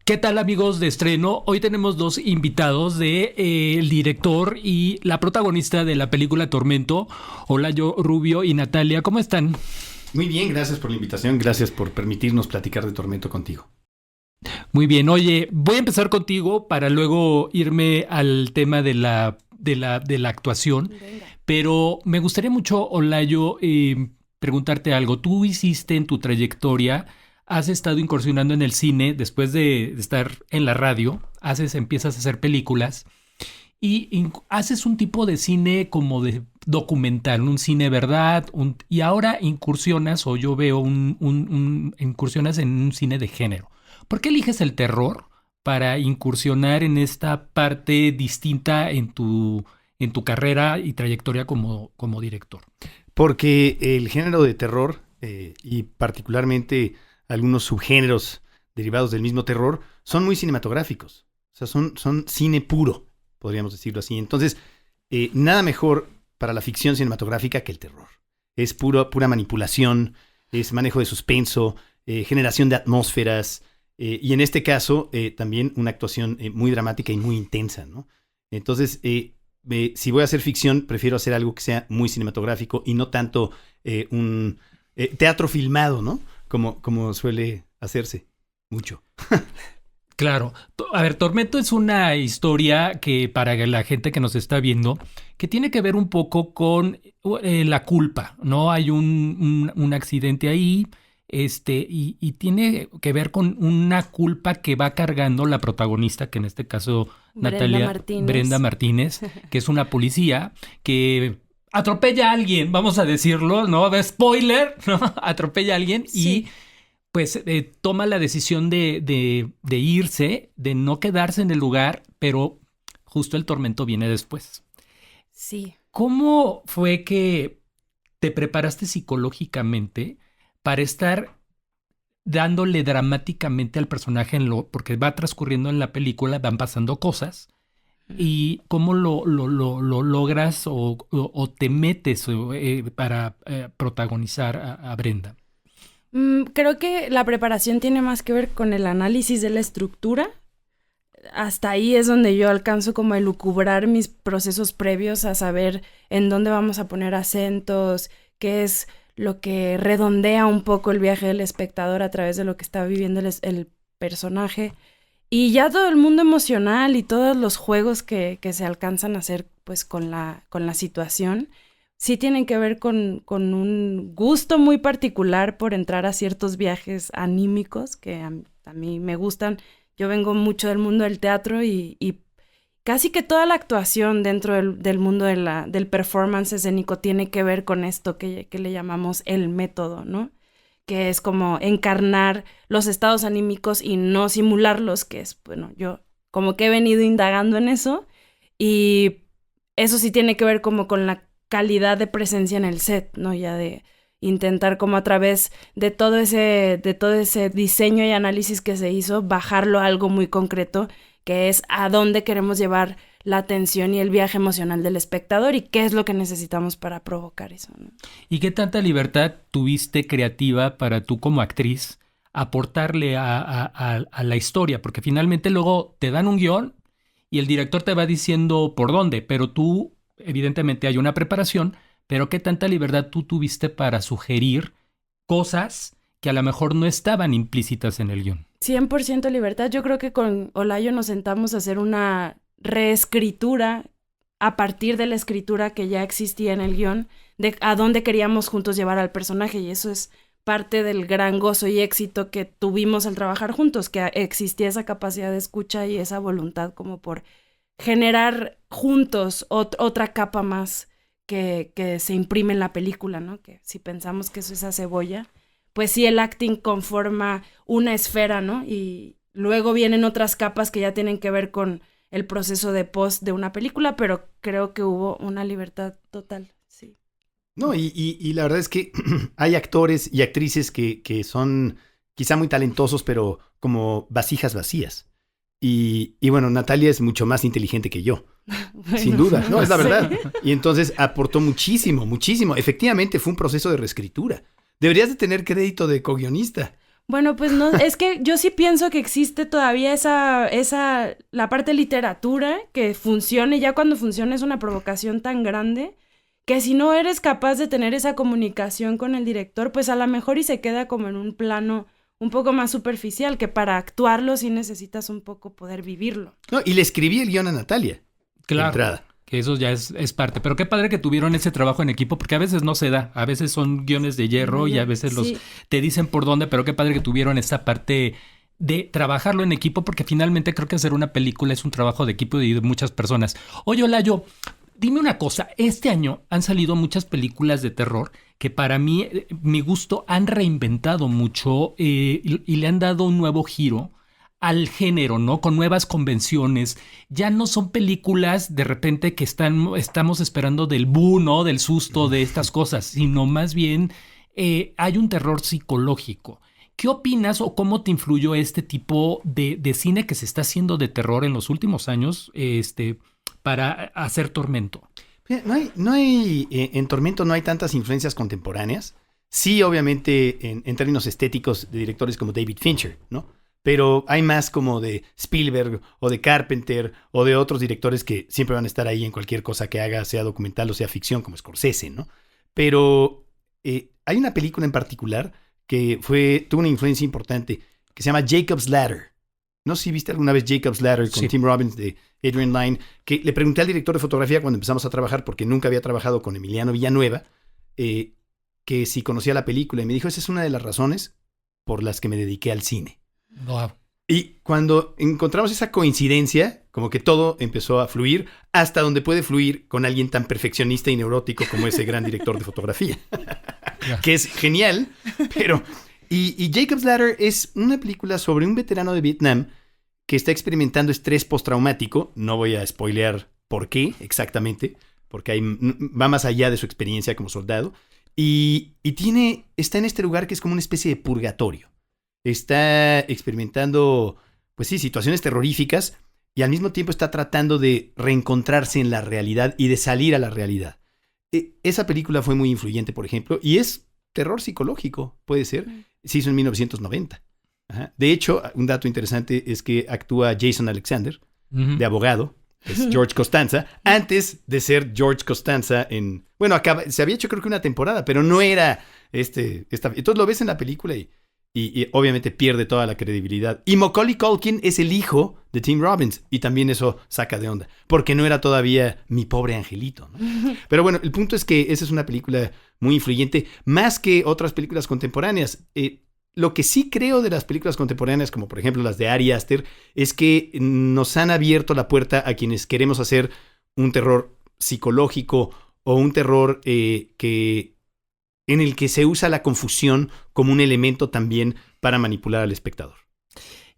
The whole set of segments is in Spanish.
¿Qué tal, amigos de Estreno? Hoy tenemos dos invitados el director y la protagonista de la película Tormento, Olayo Rubio y Natalia. ¿Cómo están? Muy bien, gracias por la invitación, gracias por permitirnos platicar de Tormento contigo. Muy bien, oye, voy a empezar contigo para luego irme al tema de la actuación. Venga. Pero me gustaría mucho, Olayo, preguntarte algo. Tú hiciste en tu trayectoria, has estado incursionando en el cine después de estar en la radio, empiezas a hacer películas y haces un tipo de cine como de documental, un cine verdad, y ahora incursionas, o yo veo incursionas en un cine de género. ¿Por qué eliges el terror para incursionar en esta parte distinta en tu carrera y trayectoria como director? Porque el género de terror y particularmente algunos subgéneros derivados del mismo terror son muy cinematográficos. O sea, son cine puro, podríamos decirlo así. Entonces, nada mejor para la ficción cinematográfica que el terror. Es pura manipulación, es manejo de suspenso, generación de atmósferas, y en este caso también una actuación muy dramática y muy intensa, ¿no? Entonces, si voy a hacer ficción, prefiero hacer algo que sea muy cinematográfico y no tanto un teatro filmado, ¿no? Como suele hacerse mucho. Claro. A ver, Tormento es una historia que para la gente que nos está viendo, que tiene que ver un poco con la culpa, ¿no? Hay un accidente ahí, y tiene que ver con una culpa que va cargando la protagonista, que en este caso Brenda Martínez, que es una policía que atropella a alguien, vamos a decirlo, ¿no? Spoiler, ¿no? Atropella a alguien. Sí. Y pues toma la decisión de irse, de no quedarse en el lugar, pero justo el tormento viene después. Sí. ¿Cómo fue que te preparaste psicológicamente para estar dándole dramáticamente al personaje porque va transcurriendo en la película, van pasando cosas? ¿Y cómo lo logras o te metes para protagonizar a Brenda? Creo que la preparación tiene más que ver con el análisis de la estructura. Hasta ahí es donde yo alcanzo como a elucubrar mis procesos previos, a saber en dónde vamos a poner acentos, qué es lo que redondea un poco el viaje del espectador a través de lo que está viviendo el personaje. Y ya todo el mundo emocional y todos los juegos que se alcanzan a hacer pues con la situación, sí tienen que ver con un gusto muy particular por entrar a ciertos viajes anímicos que a mí me gustan. Yo vengo mucho del mundo del teatro y casi que toda la actuación dentro del mundo del performance escénico tiene que ver con esto que le llamamos el método, ¿no? Que es como encarnar los estados anímicos y no simularlos, que es, bueno, yo como que he venido indagando en eso y eso sí tiene que ver como con la calidad de presencia en el set, ¿no? Ya de intentar como a través de todo ese diseño y análisis que se hizo, bajarlo a algo muy concreto, que es a dónde queremos llevar la atención y el viaje emocional del espectador y qué es lo que necesitamos para provocar eso, ¿no? ¿Y qué tanta libertad tuviste creativa para tú como actriz aportarle a la historia? Porque finalmente luego te dan un guión y el director te va diciendo por dónde, pero tú, evidentemente hay una preparación, pero ¿qué tanta libertad tú tuviste para sugerir cosas que a lo mejor no estaban implícitas en el guión? 100% libertad. Yo creo que con Olayo nos sentamos a hacer una reescritura a partir de la escritura que ya existía en el guión, de a dónde queríamos juntos llevar al personaje, y eso es parte del gran gozo y éxito que tuvimos al trabajar juntos, que existía esa capacidad de escucha y esa voluntad como por generar juntos otra capa más que se imprime en la película, ¿no? Que si pensamos que eso es esa cebolla, pues sí, el acting conforma una esfera, ¿no? Y luego vienen otras capas que ya tienen que ver con el proceso de post de una película, pero creo que hubo una libertad total, sí. No, y la verdad es que hay actores y actrices que son quizá muy talentosos, pero como vasijas vacías. Y bueno, Natalia es mucho más inteligente que yo, bueno, sin duda, no, es la verdad. Y entonces aportó muchísimo. Efectivamente fue un proceso de reescritura. Deberías de tener crédito de co-guionista. Bueno, pues no, es que yo sí pienso que existe todavía la parte de literatura que funcione, ya cuando funciona es una provocación tan grande que si no eres capaz de tener esa comunicación con el director, pues a lo mejor y se queda como en un plano un poco más superficial, que para actuarlo sí necesitas un poco poder vivirlo. No, y le escribí el guión a Natalia. Claro. De entrada. Que eso ya es parte. Pero qué padre que tuvieron ese trabajo en equipo, porque a veces no se da. A veces son guiones de hierro y a veces te dicen por dónde, pero qué padre que tuvieron esa parte de trabajarlo en equipo, porque finalmente creo que hacer una película es un trabajo de equipo y de muchas personas. Oye, Olayo, dime una cosa. Este año han salido muchas películas de terror que para mí, mi gusto, han reinventado mucho y le han dado un nuevo giro al género, ¿no? Con nuevas convenciones. Ya no son películas de repente que estamos esperando del boom, ¿no? Del susto de estas cosas, sino más bien hay un terror psicológico. ¿Qué opinas o cómo te influyó este tipo de cine que se está haciendo de terror en los últimos años para hacer Tormento? En Tormento no hay tantas influencias contemporáneas. Sí, obviamente, en términos estéticos, de directores como David Fincher, ¿no? Pero hay más como de Spielberg o de Carpenter o de otros directores que siempre van a estar ahí en cualquier cosa que haga, sea documental o sea ficción, como Scorsese, ¿no? Pero hay una película en particular que tuvo una influencia importante, que se llama Jacob's Ladder. No sé si viste alguna vez Jacob's Ladder con Tim Robbins de Adrian Lyne, que le pregunté al director de fotografía cuando empezamos a trabajar, porque nunca había trabajado con Emiliano Villanueva, que si conocía la película, y me dijo, esa es una de las razones por las que me dediqué al cine. Wow. Y cuando encontramos esa coincidencia, como que todo empezó a fluir hasta donde puede fluir con alguien tan perfeccionista y neurótico como ese gran director de fotografía. Que es genial, pero... Y Jacob's Ladder es una película sobre un veterano de Vietnam que está experimentando estrés postraumático. No voy a spoilear por qué exactamente, porque va más allá de su experiencia como soldado. Y está en este lugar que es como una especie de purgatorio. Está experimentando, pues sí, situaciones terroríficas y al mismo tiempo está tratando de reencontrarse en la realidad y de salir a la realidad. Esa película fue muy influyente, por ejemplo, y es terror psicológico, puede ser. Se hizo en 1990. Ajá. De hecho, un dato interesante es que actúa Jason Alexander, de abogado. Es George Costanza, antes de ser George Costanza en... Bueno, se había hecho creo que una temporada, pero no era entonces lo ves en la película y obviamente pierde toda la credibilidad. Y Macaulay Culkin es el hijo de Tim Robbins, y también eso saca de onda, porque no era todavía mi pobre angelito, ¿no? Pero bueno, el punto es que esa es una película muy influyente, más que otras películas contemporáneas. Lo que sí creo de las películas contemporáneas, como por ejemplo las de Ari Aster, es que nos han abierto la puerta a quienes queremos hacer un terror psicológico o un terror en el que se usa la confusión como un elemento también para manipular al espectador.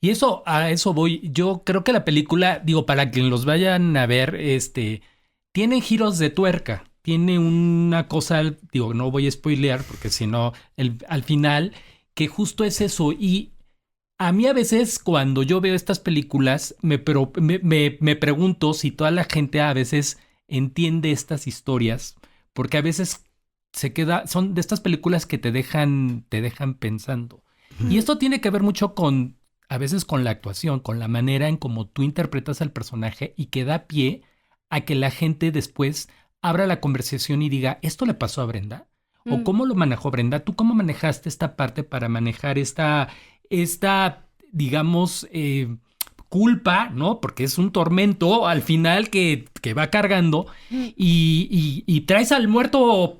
Y a eso voy. Yo creo que la película, digo, para quienes los vayan a ver, tiene giros de tuerca. Tiene una cosa, digo, no voy a spoilear porque si no, al final, que justo es eso. Y a mí a veces cuando yo veo estas películas, me pregunto si toda la gente a veces entiende estas historias, porque a veces son de estas películas que te dejan pensando. Y esto tiene que ver mucho a veces con la actuación, con la manera en cómo tú interpretas al personaje y que da pie a que la gente después abra la conversación y diga, ¿esto le pasó a Brenda? ¿O cómo lo manejó Brenda? ¿Tú cómo manejaste esta parte para manejar esta digamos, culpa, ¿no? Porque es un tormento al final que va cargando y traes al muerto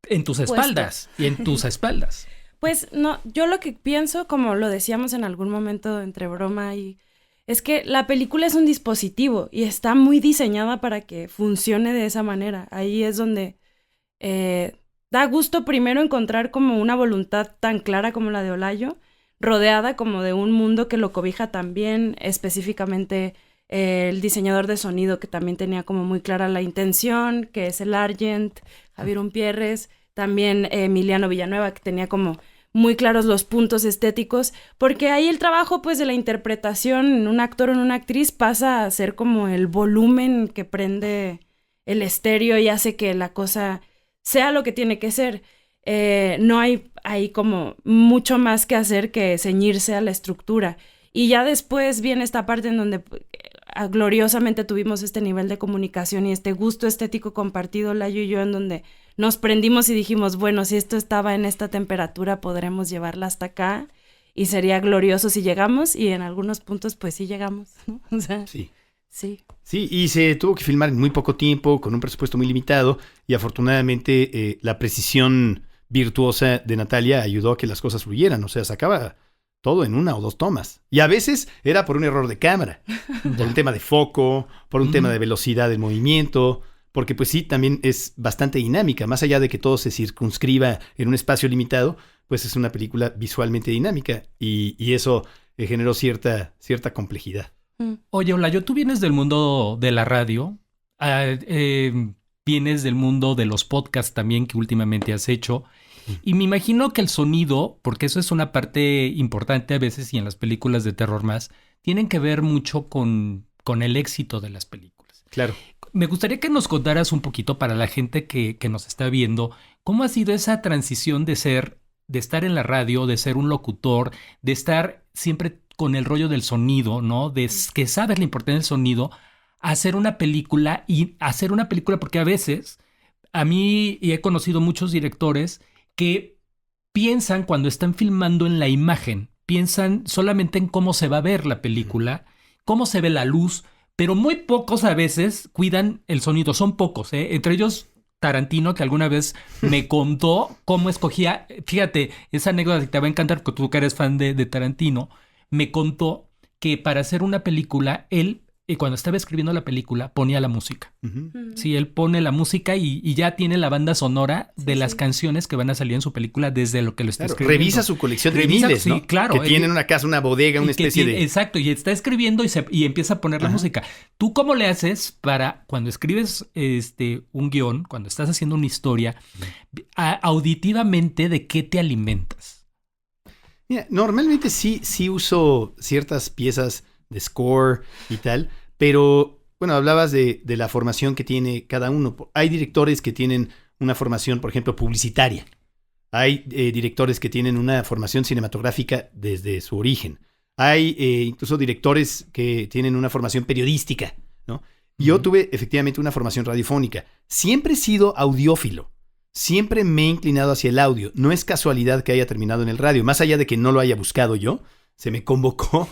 en tus espaldas y en tus espaldas. Pues no, yo lo que pienso, como lo decíamos en algún momento entre broma es que la película es un dispositivo y está muy diseñada para que funcione de esa manera. Ahí es donde da gusto primero encontrar como una voluntad tan clara como la de Olayo, rodeada como de un mundo que lo cobija también, específicamente el diseñador de sonido que también tenía como muy clara la intención, que es el Argent, Javier Umpierres, también Emiliano Villanueva, que tenía como muy claros los puntos estéticos, porque ahí el trabajo pues de la interpretación en un actor o en una actriz pasa a ser como el volumen que prende el estéreo y hace que la cosa sea lo que tiene que ser. no hay ahí como mucho más que hacer que ceñirse a la estructura. Y ya después viene esta parte en donde gloriosamente tuvimos este nivel de comunicación y este gusto estético compartido, Layo y yo, en donde nos prendimos y dijimos, bueno, si esto estaba en esta temperatura, podremos llevarla hasta acá y sería glorioso si llegamos, y en algunos puntos pues sí llegamos, ¿no? O sea, Sí. sí. Sí, y se tuvo que filmar en muy poco tiempo, con un presupuesto muy limitado, y afortunadamente la precisión virtuosa de Natalia ayudó a que las cosas fluyeran. O sea, sacaba todo en 1 o 2 tomas. Y a veces era por un error de cámara, por un tema de foco, por un tema de velocidad del movimiento, porque pues sí, también es bastante dinámica. Más allá de que todo se circunscriba en un espacio limitado, pues es una película visualmente dinámica, y eso generó cierta complejidad. Oye, Olayo, tú vienes del mundo de la radio, vienes del mundo de los podcasts también que últimamente has hecho, y me imagino que el sonido, porque eso es una parte importante a veces y en las películas de terror más, tienen que ver mucho con el éxito de las películas. Claro. Me gustaría que nos contaras un poquito para la gente que nos está viendo, cómo ha sido esa transición de estar en la radio, de ser un locutor, de estar siempre con el rollo del sonido, ¿no? De que sabes la importancia del sonido, a hacer una película, y hacer una película, porque a veces, a mí y he conocido muchos directores que piensan cuando están filmando en la imagen, piensan solamente en cómo se va a ver la película, cómo se ve la luz, pero muy pocos a veces cuidan el sonido, son pocos, ¿eh? Entre ellos Tarantino, que alguna vez me contó cómo escogía, fíjate, esa anécdota que te va a encantar, porque tú que eres fan de Tarantino, me contó que para hacer una película, él, cuando estaba escribiendo la película, ponía la música. Sí, él pone la música y ya tiene la banda sonora de las canciones que van a salir en su película desde lo que lo está escribiendo. Revisa su colección de viniles, ¿no? Sí, claro. Que tiene en una casa, una bodega, una especie de... Exacto, y está escribiendo y empieza a poner la música. ¿Tú cómo le haces para, cuando escribes un guión, cuando estás haciendo una historia, auditivamente, de qué te alimentas? Mira, normalmente sí uso ciertas piezas de score y tal, pero bueno, hablabas de la formación que tiene cada uno. Hay directores que tienen una formación, por ejemplo, publicitaria. Hay directores que tienen una formación cinematográfica desde su origen. Hay incluso directores que tienen una formación periodística, ¿no? Yo tuve efectivamente una formación radiofónica. Siempre he sido audiófilo. Siempre me he inclinado hacia el audio. No es casualidad que haya terminado en el radio. Más allá de que no lo haya buscado yo, se me convocó.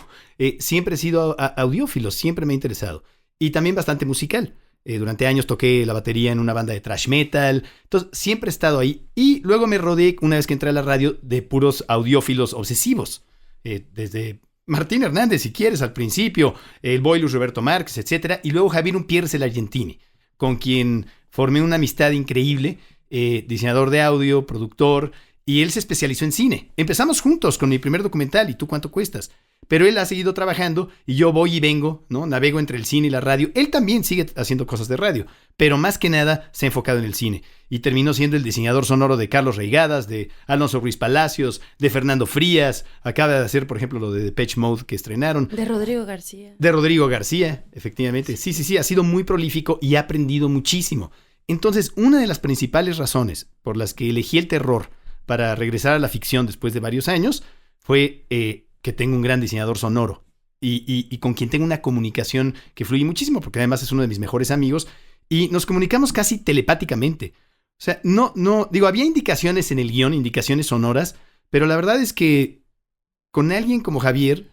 Siempre he sido audiófilo, siempre me ha interesado. Y también bastante musical. Durante años toqué la batería en una banda de thrash metal. Entonces, siempre he estado ahí. Y luego me rodeé, una vez que entré a la radio, de puros audiófilos obsesivos. Desde Martín Hernández, si quieres, al principio, el Boilus Roberto Márquez, etc. Y luego Javier Umpierres el Argentini, con quien formé una amistad increíble. Diseñador de audio, productor, y él se especializó en cine. Empezamos juntos con mi primer documental, ¿Y tú cuánto cuestas? Pero él ha seguido trabajando y yo voy y vengo, ¿no? Navego entre el cine y la radio. Él también sigue haciendo cosas de radio, pero más que nada se ha enfocado en el cine. Y terminó siendo el diseñador sonoro de Carlos Reigadas, de Alonso Ruiz Palacios, de Fernando Frías. Acaba de hacer, por ejemplo, lo de Depeche Mode que estrenaron. De Rodrigo García. De Rodrigo García, efectivamente. Sí, ha sido muy prolífico y ha aprendido muchísimo. Entonces, una de las principales razones por las que elegí el terror para regresar a la ficción después de varios años fue que tengo un gran diseñador sonoro y con quien tengo una comunicación que fluye muchísimo, porque además es uno de mis mejores amigos y nos comunicamos casi telepáticamente. O sea, digo, había indicaciones en el guión, indicaciones sonoras, pero la verdad es que con alguien como Javier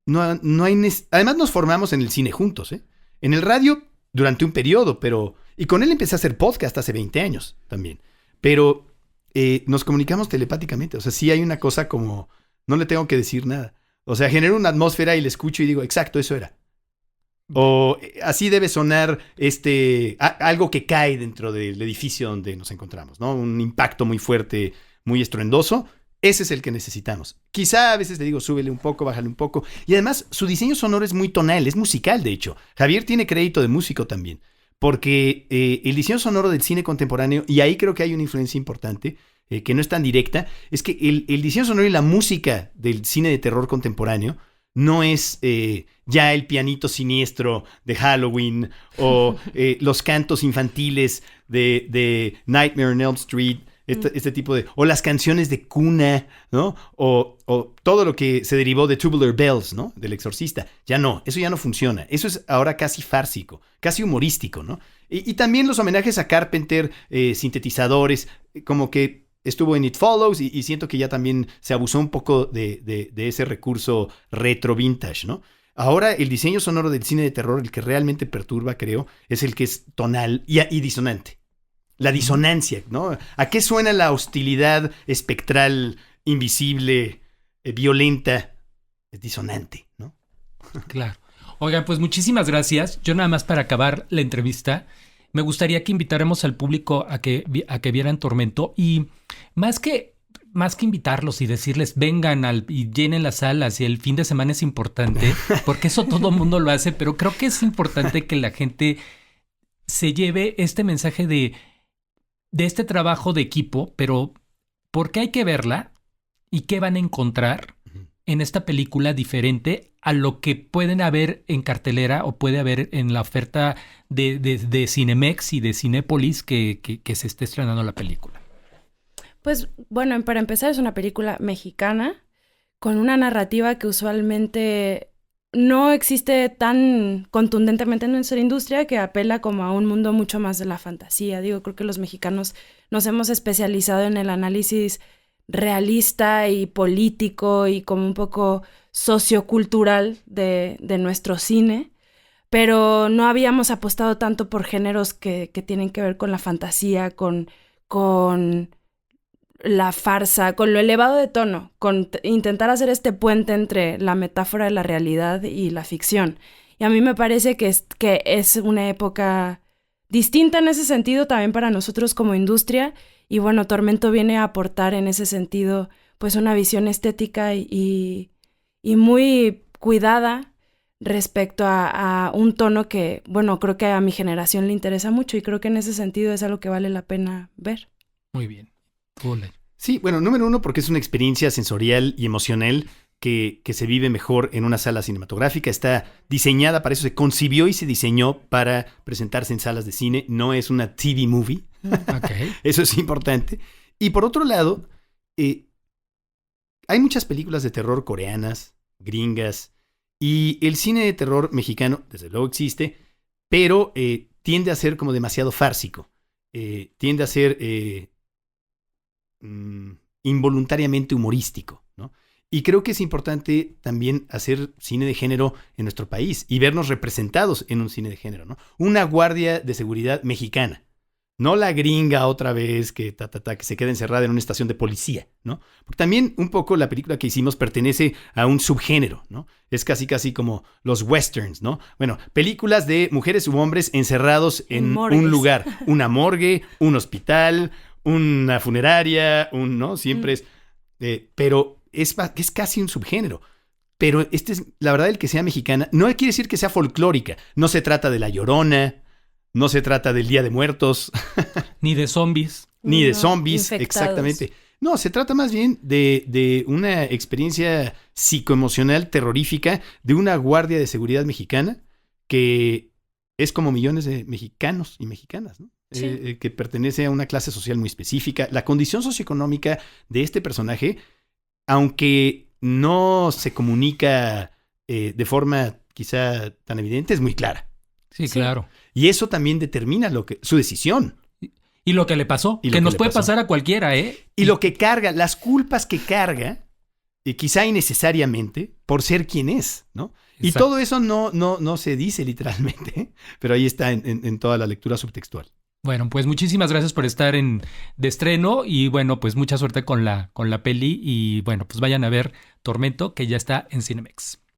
no hay... Además nos formamos en el cine juntos, ¿eh? En el radio durante un periodo, pero... Y con él empecé a hacer podcast hace 20 años también. Pero nos comunicamos telepáticamente. O sea, sí hay una cosa como... No le tengo que decir nada. O sea, genero una atmósfera y le escucho y digo, exacto, eso era. O así debe sonar algo que cae dentro del edificio donde nos encontramos, ¿no? Un impacto muy fuerte, muy estruendoso. Ese es el que necesitamos. Quizá a veces le digo, súbele un poco, bájale un poco. Y además, su diseño sonoro es muy tonal, es musical, de hecho. Javier tiene crédito de músico también. Porque el diseño sonoro del cine contemporáneo, y ahí creo que hay una influencia importante, que no es tan directa, es que el diseño sonoro y la música del cine de terror contemporáneo no es ya el pianito siniestro de Halloween o los cantos infantiles de Nightmare on Elm Street, Este tipo de... O las canciones de cuna, ¿no? O todo lo que se derivó de Tubular Bells, ¿no? Del Exorcista. Ya no, eso ya no funciona. Eso es ahora casi fársico, casi humorístico, ¿no? Y también los homenajes a Carpenter, sintetizadores, como que estuvo en It Follows y siento que ya también se abusó un poco de ese recurso retro vintage, ¿no? Ahora el diseño sonoro del cine de terror, el que realmente perturba, creo, es el que es tonal y disonante. La disonancia, ¿no? ¿A qué suena la hostilidad espectral, invisible, violenta? Es disonante, ¿no? Claro. Oigan, pues muchísimas gracias. Yo nada más para acabar la entrevista, me gustaría que invitáramos al público a que vieran Tormento y más que invitarlos y decirles vengan y llenen las salas y el fin de semana es importante, porque eso todo el mundo lo hace, pero creo que es importante que la gente se lleve este mensaje de este trabajo de equipo, pero ¿por qué hay que verla? ¿Y qué van a encontrar en esta película diferente a lo que pueden haber en cartelera o puede haber en la oferta de Cinemex y de Cinépolis que se esté estrenando la película? Pues bueno, para empezar es una película mexicana con una narrativa que usualmente no existe tan contundentemente en nuestra industria, que apela como a un mundo mucho más de la fantasía. Digo, creo que los mexicanos nos hemos especializado en el análisis realista y político y como un poco sociocultural de nuestro cine, pero no habíamos apostado tanto por géneros que tienen que ver con la fantasía, con la farsa, con lo elevado de tono, con intentar hacer este puente entre la metáfora de la realidad y la ficción. Y a mí me parece que es una época distinta en ese sentido también para nosotros como industria. Y bueno, Tormento viene a aportar en ese sentido pues una visión estética y muy cuidada respecto a un tono que, bueno, creo que a mi generación le interesa mucho y creo que en ese sentido es algo que vale la pena ver. Muy bien. Hola. Sí, bueno, número uno, porque es una experiencia sensorial y emocional que se vive mejor en una sala cinematográfica. Está diseñada para eso, se concibió y se diseñó para presentarse en salas de cine. No es una TV movie. Okay. Eso es importante. Y por otro lado, hay muchas películas de terror coreanas, gringas, y el cine de terror mexicano, desde luego existe, pero tiende a ser como demasiado fársico. Tiende a ser involuntariamente humorístico, ¿no? Y creo que es importante también hacer cine de género en nuestro país y vernos representados en un cine de género, ¿no? Una guardia de seguridad mexicana, no la gringa otra vez que se queda encerrada en una estación de policía, ¿no? Porque también un poco la película que hicimos pertenece a un subgénero, ¿no? Es casi como los westerns, ¿no? Bueno, películas de mujeres u hombres encerrados en un lugar, una morgue, un hospital, una funeraria, ¿no? Siempre es... pero es casi un subgénero. Pero la verdad, el que sea mexicana, no quiere decir que sea folclórica. No se trata de La Llorona, no se trata del Día de Muertos. Ni de zombies. Ni de zombies, infectados. exactamente. No, se trata más bien de una experiencia psicoemocional terrorífica de una guardia de seguridad mexicana que es como millones de mexicanos y mexicanas, ¿no? Sí. Que pertenece a una clase social muy específica. La condición socioeconómica de este personaje, aunque no se comunica de forma quizá tan evidente, es muy clara. Sí, claro. Y eso también determina su decisión. Y lo que le pasó, que nos puede pasar a cualquiera, ¿eh? Y lo que carga, las culpas que carga, quizá innecesariamente, por ser quien es, ¿no? Exacto. Y todo eso no se dice literalmente, pero ahí está en toda la lectura subtextual. Bueno, pues muchísimas gracias por estar de estreno y bueno, pues mucha suerte con la peli y bueno, pues vayan a ver Tormento, que ya está en Cinemex.